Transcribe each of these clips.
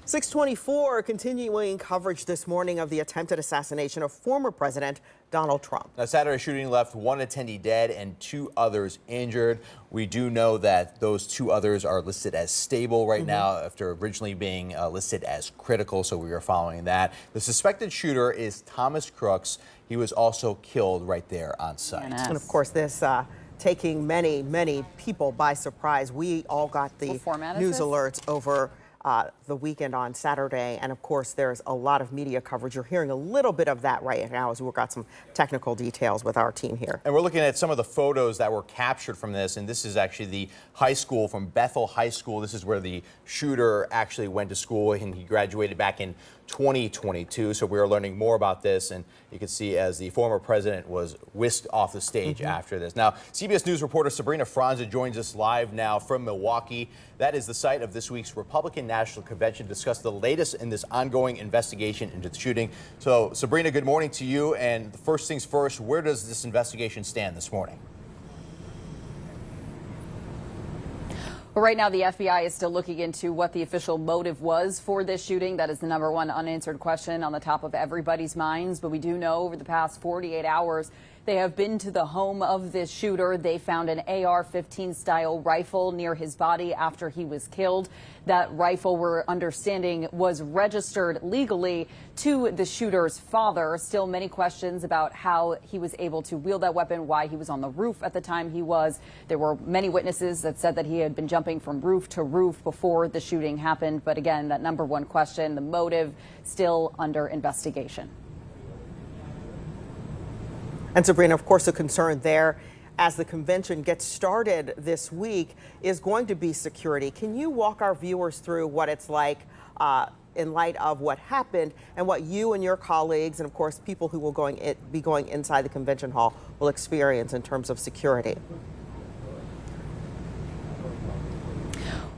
624, continuing coverage this morning of the attempted assassination of former President Donald Trump. Now, Saturday's shooting left one attendee dead and two others injured. We do know that those two others are listed as stable right now after originally being listed as critical, so we are following that. The suspected shooter is Thomas Crooks. He was also killed right there on site. And of course, this taking many people by surprise. We all got the news alerts over the weekend on Saturday, and of course there's a lot of media coverage. You're hearing a little bit of that right now as we've got some technical details with our team here. And we're looking at some of the photos that were captured from this, and this is actually the high school from Bethel High School. This is where the shooter actually went to school, and he graduated back in 2022. So we are learning more about this, and you can see as the former president was whisked off the stage after this. Now, CBS News reporter Sabrina Franza joins us live now from Milwaukee. That is the site of this week's Republican National Convention to discuss the latest in this ongoing investigation into the shooting. So, Sabrina, good morning to you. And first things first, where does this investigation stand this morning? Well, right now, the FBI is still looking into what the official motive was for this shooting. That is the number one unanswered question on the top of everybody's minds. But we do know over the past 48 hours, they have been to the home of this shooter. They found an AR-15 style rifle near his body after he was killed. That rifle, we're understanding, was registered legally to the shooter's father. Still many questions about how he was able to wield that weapon, why he was on the roof at the time he was. There were many witnesses that said that he had been jumping from roof to roof before the shooting happened. But again, that number one question, the motive, still under investigation. And Sabrina, of course, the concern there as the convention gets started this week is going to be security. Can you walk our viewers through what it's like in light of what happened and what you and your colleagues and, of course, people who will be going inside the convention hall will experience in terms of security?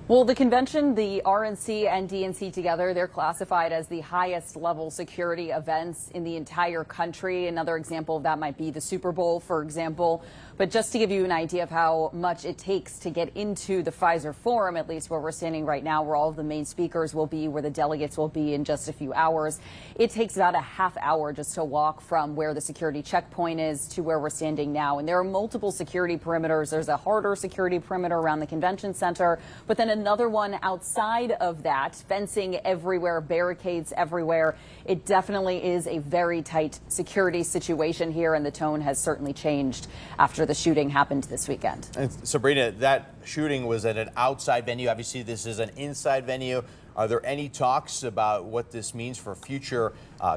Well, the convention, the RNC and DNC together, they're classified as the highest level security events in the entire country. Another example of that might be the Super Bowl, for example. But just to give you an idea of how much it takes to get into the Pfizer Forum, at least where we're standing right now, where all of the main speakers will be, where the delegates will be in just a few hours, it takes about a half hour just to walk from where the security checkpoint is to where we're standing now. And there are multiple security perimeters. There's a harder security perimeter around the convention center, but then another one outside of that, fencing everywhere, barricades everywhere. It definitely is a very tight security situation here, and the tone has certainly changed after the shooting happened this weekend. And Sabrina, that shooting was at an outside venue. Obviously, this is an inside venue. Are there any talks about what this means for future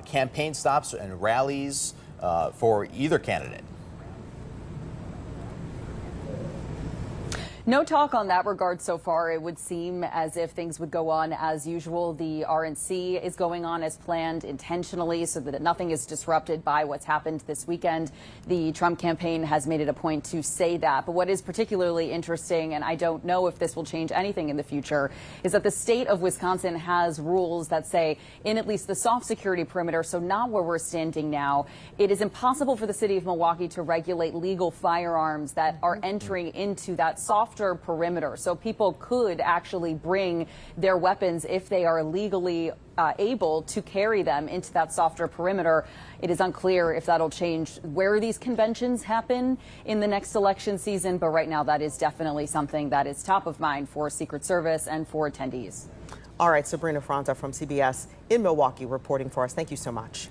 campaign stops and rallies for either candidate? No talk on that regard so far. It would seem as if things would go on as usual. The RNC is going on as planned intentionally so that nothing is disrupted by what's happened this weekend. The Trump campaign has made it a point to say that. But what is particularly interesting, and I don't know if this will change anything in the future, is that the state of Wisconsin has rules that say in at least the soft security perimeter, so not where we're standing now, it is impossible for the city of Milwaukee to regulate legal firearms that are entering into that softer perimeter. So people could actually bring their weapons if they are legally able to carry them into that softer perimeter. It is unclear if that'll change where these conventions happen in the next election season, but right now that is definitely something that is top of mind for Secret Service and for attendees. All right, Sabrina Franza from CBS in Milwaukee reporting for us. Thank you so much.